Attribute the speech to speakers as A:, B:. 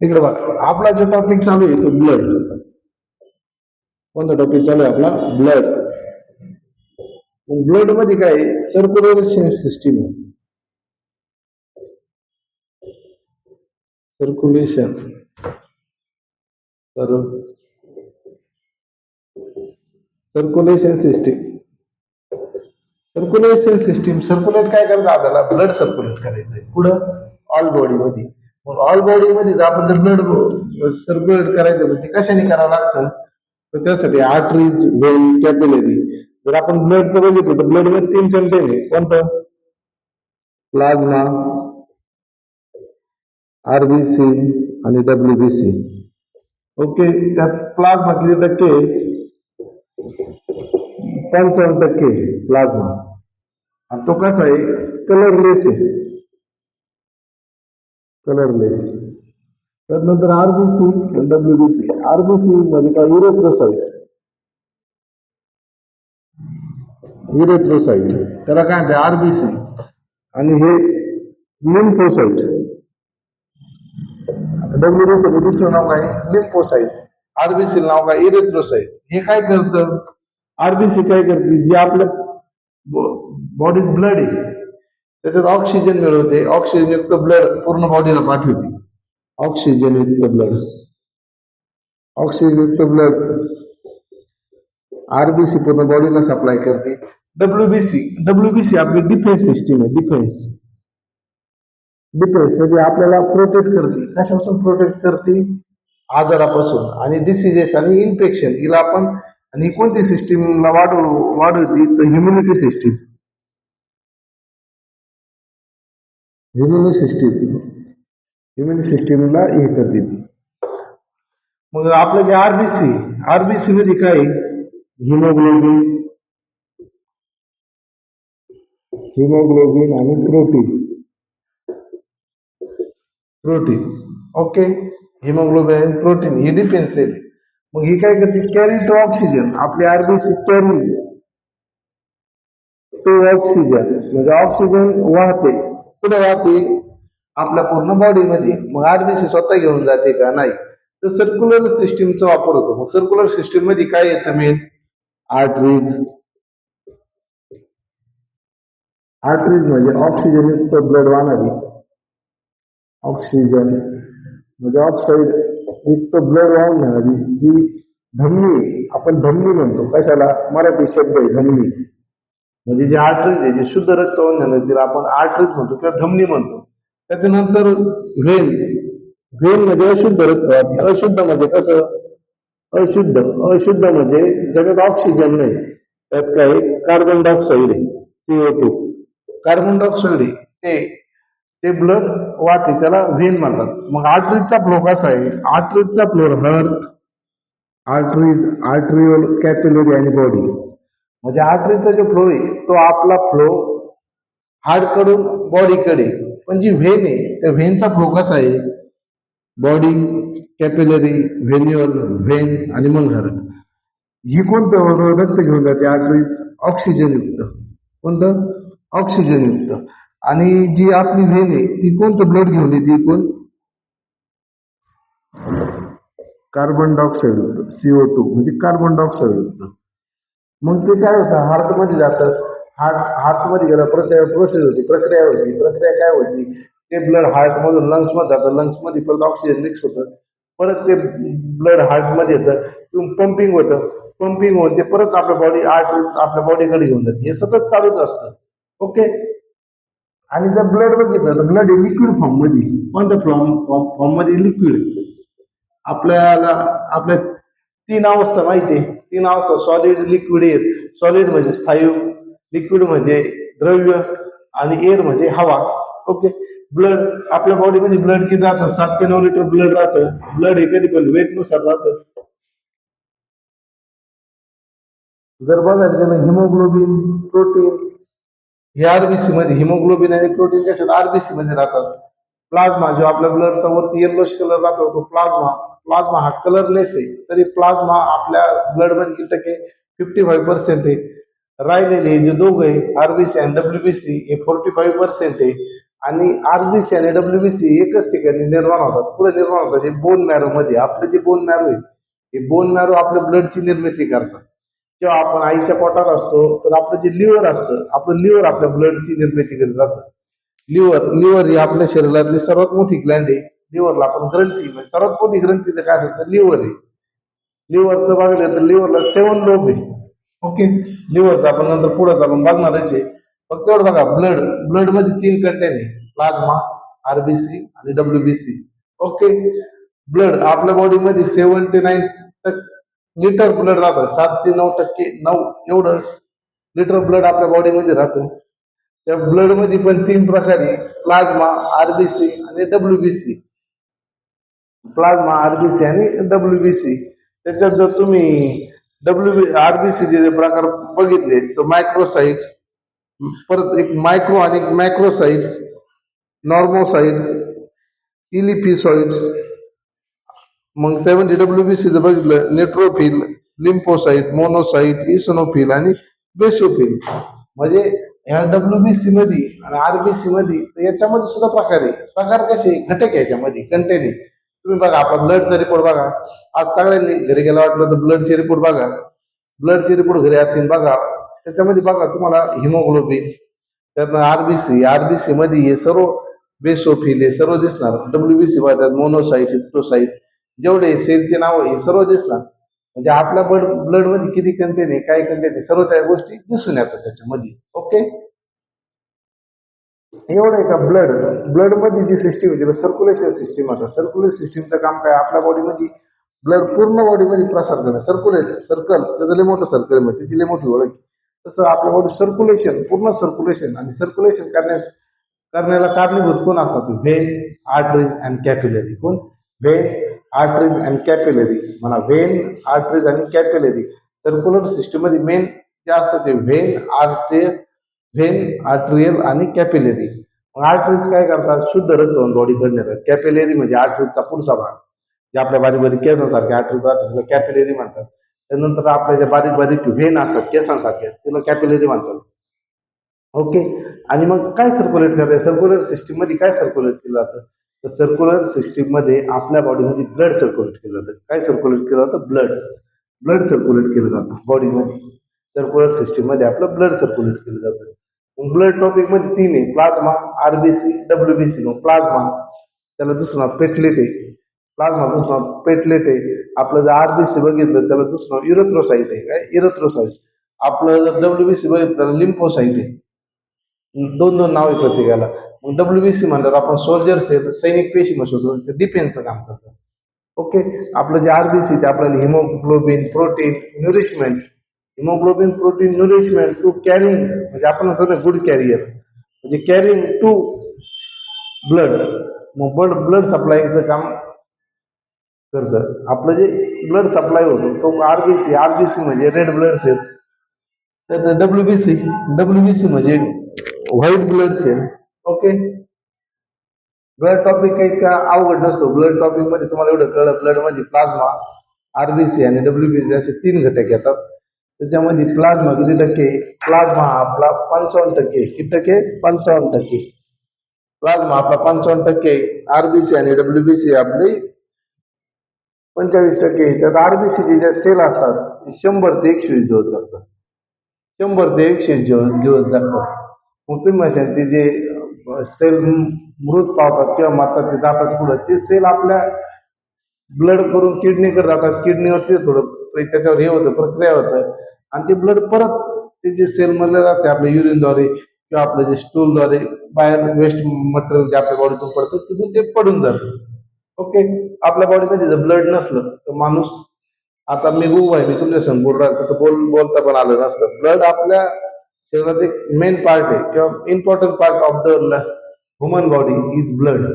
A: इकडे बघा, आपला जो टॉपिक चालू आहे तो ब्लड. कोणता टॉपिक चालू आहे आपला? ब्लड. ब्लड मध्ये काय सर्क्युलेशन सिस्टीम आहे. Circulation circulation system. Circulation system circulate काय करायचं आपल्याला? ब्लड सर्क्युलेट करायचंय. कुठं? ऑल बॉडी मध्ये. मग ऑल बॉडी मध्ये जर आपण जर ब्लड सर्क्युलेट करायचं तर ते कशाने करावं लागतं? तर त्यासाठी आर्टरीज, व्हेन, कॅपिलरी. जर आपण ब्लडचं बघितलं तर ब्लड मध्ये 3 कंटेन आहे. कोणतं? प्लाझ्मा, आरबीसी आणि डब्ल्यूबीसी. ओके. त्यात प्लाझ्मा किती टक्के? 55% प्लाझ्मा. आणि तो कसा आहे? कलरलेस आहे. कलरलेस. त्यानंतर आरबीसी, डब्ल्यूबीसी. आरबीसी म्हणजे काय? युरेथ्रोसाइट. युरेथ्रोसाइट त्याला काय म्हणते? आरबीसी. आणि हे लिम्फोसाइट. डब्ल्यूबीसी दुसरं नाव काय? लिम्फोसाइट. आरबीसी नाव काय? इरेथ्रोसाइट. हे काय करतं? आरबीसी काय करते? जे आपल्या बॉडीत ब्लड आहे त्याच्यात ऑक्सिजन मिळवते. ऑक्सिजन युक्त ब्लड पूर्ण बॉडीला पाठवते. ऑक्सिजन युक्त ब्लड. ऑक्सिजन युक्त ब्लड आरबीसी पूर्ण बॉडीला सप्लाय करते. डब्ल्यूबीसी आपली डिफेन्स सिस्टीम आहे. डिफेन्स म्हणजे आपल्याला प्रोटेक्ट करते. कशापासून प्रोटेक्ट करते? आजारापासून आणि डिसिजेस आणि इन्फेक्शन. हिला आपण आणि कोणती सिस्टीमला वाढवते? तर ह्युम्युनिटी सिस्टीम. ह्युम्युनिटी सिस्टीमला हे करते ती. मग आपलं जे आरबीसी मध्ये काय? हिमोग्लोबिन आणि प्रोटीन. ओके. हिमोग्लोबिन आणि प्रोटीन ही डिफेन्स आहे. मग ही काय करते? Carry to oxygen. आपली आरबीसी कॅरी टू ऑक्सिजन म्हणजे ऑक्सिजन वाहते. कुठे वाहते? आपल्या पूर्ण बॉडीमध्ये. मग आरबीसी स्वतः घेऊन जाते का? नाही. तर सर्क्युलर सिस्टीमचा वापर होतो. मग सर्क्युलर सिस्टीम मध्ये काय येतं मेन? आर्टरीज. आर्टरीज म्हणजे ऑक्सिजन युक्त ब्लड वाहणारी. ऑक्सिजन म्हणजे ऑक्साईड युक्त ब्लड वाहणारी जी धमनी. आपण धमनी म्हणतो. कशाला? मराठी शब्द आहे धमनी. म्हणजे जे आर्टरीज आहे, जे शुद्ध रक्त वाहून तिला आपण आर्टरीज म्हणतो किंवा धमनी म्हणतो. त्याच्यानंतर व्हेन. व्हेन म्हणजे अशुद्ध रक्त. अशुद्ध म्हणजे कसं? अशुद्ध म्हणजे ज्याच्यात ऑक्सिजन नाही, त्यात काय? कार्बन डायऑक्साईड आहे. CO2. कार्बन डायऑक्साईड आहे ते ब्लड वाहते. त्याला व्हेन म्हणतात. मग आर्टरीजचा फ्लो कसा आहे? आर्टरीजचा फ्लो आर्टरिओल, कॅपिलरी आणि बॉडी. म्हणजे आर्टरीजचा जो फ्लो आहे तो आपला फ्लो हार्ट कडून बॉडीकडे. पण जी व्हेन आहे त्या व्हेनचा फ्लो कसा आहे? बॉडी, कॅपिलरी, व्हेन्युअल, व्हेन आणि मग हार्ट. ही कोणतं रक्त घेऊन जाते? आर्टरीज ऑक्सिजन युक्त. कोणतं? ऑक्सिजन युक्त. आणि जी आपली व्हेन आहे ती कोणतं ब्लड घेऊन येते? कोण? कार्बन डायऑक्साईड युक्त. CO2 म्हणजे कार्बन डायऑक्साईड युक्त. मग ते काय होतं? हार्ट मध्ये जातं. हार्ट मध्ये गेलं प्रोसेस होती, प्रक्रिया काय होती? ते ब्लड हार्ट मधून लंग्स मध्ये जातं. लंग्स मध्ये परत ऑक्सिजन मिक्स होतं. परत ते ब्लड हार्ट मध्ये येतं. पंपिंग होतं. पंपिंग होऊन ते परत आपल्या बॉडीकडे घेऊन जाते. हे सतत चालूच असतं. ओके. आणि जर ब्लड बघितलं तर ब्लड हे लिक्विड फॉर्म मध्ये. कोणत्या फॉर्म मध्ये? लिक्विड. आपल्या 3 अवस्था माहिती आहे. 3 अवस्था सॉलिड, लिक्विड, एअर. सॉलिड म्हणजे स्थायू, लिक्विड म्हणजे द्रव्य आणि एअर म्हणजे हवा. ओके. ब्लड आपल्या बॉडीमध्ये ब्लड किती राहतं? 7 ते 9 लिटर ब्लड राहतं. ब्लड हे कधी पण वेट नुसार राहतं. जर बघायला गेलं हिमोग्लोबिन, प्रोटीन हे आरबीसी मध्ये. हिमोग्लोबिन आणि प्रोटीन कशात? आरबीसी मध्ये राहतात. प्लाझ्मा जो आपल्या ब्लडचा वरती येल्लोश कलर राहतो तो प्लाझ्मा हा कलरलेस आहे. तरी प्लाझ्मा आपल्या ब्लड मध्ये किती टक्के? 55% आहे. राहिलेले जे दोघं आहे आरबीसी आणि डब्ल्यूबीसी हे 45% आहे. आणि आरबीसी आणि डब्ल्यूबीसी एकच ठिकाणी निर्माण होतात. पुढे निर्माण होतात हे बोन मॅरो मध्ये. आपलं जे बोन मॅरो आहे हे बोन मॅरो आपल्या ब्लडची निर्मिती करतात. जेव्हा आपण आईच्या पोटात असतो तर आपलं जे लिव्हर असतं, आपलं लिव्हर आपल्या ब्लडची निर्मिती करत जातं. लिव्हर ही आपल्या शरीरातली सर्वात मोठी ग्लँड आहे. लिव्हरला आपण ग्रंथी म्हणजे सर्वात मोठी ग्रंथी तर काय असतं तर लिव्हर आहे. लिव्हरचं बघायला तर लिव्हरला 7 लोब आहे. ओके, लिव्हरचं आपण नंतर पुढे आपण बघणारच आहे. फक्त एवढं बघा, ब्लड मध्ये 3 कंटेन आहे, प्लाझ्मा, आरबीसी आणि डब्ल्यूबीसी. ओके, ब्लड आपल्या बॉडीमध्ये 79 लिटर ब्लड राहतं. 7 ते 9%, 9 एवढं लिटर ब्लड आपल्या बॉडीमध्ये राहतं. त्या ब्लड मध्ये पण 3 प्रकार आहे, प्लाझ्मा, आरबीसी आणि डब्ल्यूबीसी. प्लाझ्मा, आरबीसी आणि डब्ल्यूबीसी. त्याच्यात जर तुम्ही आरबीसी जे प्रकार बघितले तर मायक्रोसाइट्स, परत एक मायक्रो आणि मॅक्रोसाइट्स, नॉर्मोसाइट्स, इलिफिसॉइड्स. मग त्यामध्ये डब्ल्यूबीसी जर बघितलं, न्यूट्रोफिल, लिम्फोसाइट, मोनोसाइट, इसोनोफिल आणि बेसोफिल. म्हणजे ह्या डब्ल्यूबीसी मध्ये आणि आरबीसी मध्ये याच्यामध्ये सुद्धा प्रकार आहे. प्रकार कसे, घटक आहे याच्यामध्ये, कंटेन आहे. तुम्ही बघा, आपला ब्लडचा रिपोर्ट बघा. आज सगळ्यांनी घरी गेला वाटलं तर ब्लडचे रिपोर्ट बघा. ब्लडचे रिपोर्ट घरी असतील बघा. त्याच्यामध्ये बघा तुम्हाला हिमोग्लोबिन, त्यातनं आरबीसी मध्ये हे सर्व बेसोफिल हे सर्व दिसणार. डब्ल्यूबीसी मध्ये मोनोसाइट, हिप्टोसाइट, जेवढे सेलचे नाव हे सर्व दिसणार. म्हणजे आपल्या ब्लड मध्ये किती कंटेन आहे, काय कंटेन आहे, सर्व त्या गोष्टी दिसून येतात त्याच्यामध्ये. ओके, एवढं आहे का. ब्लड मध्ये जी सिस्टीम आहे सर्क्युलेशन सिस्टीम होतं. सर्क्युलेशन सिस्टीमचं काम काय, आपल्या बॉडीमध्ये ब्लड पूर्ण बॉडीमध्ये प्रसार करणं. सर्कल त्याचं लय मोठं सर्कल आहे, त्याची लय मोठी ओळख. तसं आपल्या बॉडी सर्क्युलेशन, पूर्ण सर्क्युलेशन आणि सर्क्युलेशन करण्याला कारणीभूत कोण असतात, व्हेन, आर्टरीज अँड कॅपिलरी. कोण, व्हेन, आर्टरीज अँड कॅपिलरी. म्हणा, व्हेन, आर्टरीज आणि कॅपिलरी. सर्क्युलर सिस्टीम मध्ये मेन जे असतं ते व्हेन, आर्टरियल आणि कॅपिलरी. आर्टरीज काय करतात, शुद्ध रक्त बॉडीकडे नेतात. कॅपिलरी म्हणजे आर्टरीजचा पुढचा भाग, जे आपल्या बारीक बारीक केसांसारखे आर्टरीज असतात कॅपिलरी म्हणतात. त्यानंतर आपल्या ज्या बारीक बारीक व्हेन असतात केसांसारखे, त्याला कॅपिलरी म्हणतात. ओके, आणि मग काय सर्क्युलेट करतात, सर्क्युलर सिस्टीम मध्ये काय सर्क्युलेट केलं जातं, तर सर्क्युलर सिस्टीम मध्ये आपल्या बॉडीमध्ये ब्लड सर्क्युलेट केलं जातं. काय सर्क्युलेट केलं जातं, ब्लड सर्क्युलेट केलं जातं बॉडीमध्ये. सर्क्युलर सिस्टीम मध्ये आपलं ब्लड सर्क्युलेट केलं जातं. ब्लड टॉपिक मध्ये 3 आहे, प्लाझ्मा, आरबीसी, डब्ल्यूबीसी. प्लाझ्मा त्याला दुसरं पेटलेट आहे. प्लाझ्मा दुसरं पेटलेट आहे. आपलं जर आरबीसी बघितलं त्याला दुसरं इरेथ्रोसाइट आहे. काय, इरेथ्रोसाइट. आपलं जर डब्ल्यूबीसी बघितलं त्याला लिम्फोसाइट आहे. दोन नाव आहे प्रत्येकाला. मग डब्ल्यूबीसी म्हणतात आपण सोल्जर्स आहे, सैनिक पेशी म्हणतो, डिफेन्सचं काम करतात. ओके, आपलं जे आरबीसी ते आपल्याला haemoglobin, protein, nourishment. Haemoglobin, protein, nourishment to carrying, म्हणजे आपण म्हणतो गुड कॅरियर, म्हणजे कॅरिंग टू ब्लड. मग ब्लड सप्लायचं काम करतं. आपलं जे ब्लड सप्लाय होतो तो आरबीसी म्हणजे रेड ब्लड सेल. तर डब्ल्यूबीसी म्हणजे white blood cell. Okay, blood topic काही का अवघड नसतो. ब्लड टॉपिक मध्ये तुम्हाला एवढं कळलं, ब्लड मध्ये प्लाझ्मा, आरबीसी आणि डब्ल्यूबीसी असे 3 घटक येतात. त्याच्यामध्ये प्लाझ्मा किती टक्के, प्लाझ्मा आपला 55%. किती टक्के, 55%. प्लाझ्मा आपला 55%, आरबीसी आणि डब्ल्यूबीसी आपली 25%. त्यात आरबीसीचे ज्या सेल असतात 100 ते 120 दिवस जगतात. 100 ते 120 दिवस जगतात. मग तुम्ही म्हणशाल ते जे सेल मृत पावतात किंवा मरतात ते जातात पुढे, ते सेल आपल्या ब्लड करून किडनीकडे जातात. किडनीवरती थोडं त्याच्यावर हे होतं, प्रक्रिया होतं, आणि ते ब्लड परत ते जे सेल मधले जाते आपल्या युरिनद्वारे किंवा आपल्या जे स्टूलद्वारे बाहेर वेस्ट मटेरियल जे आपल्या बॉडीतून पडतं तिथून ते पडून जातं. ओके, आपल्या बॉडीमध्ये जर ब्लड नसलं तर माणूस, आता मी मी तुमच्या संपूर्ण तसं बोलता पण आलं नसतं. ब्लड आपल्या शरीरात एक मेन पार्ट आहे किंवा important part of the human body is blood.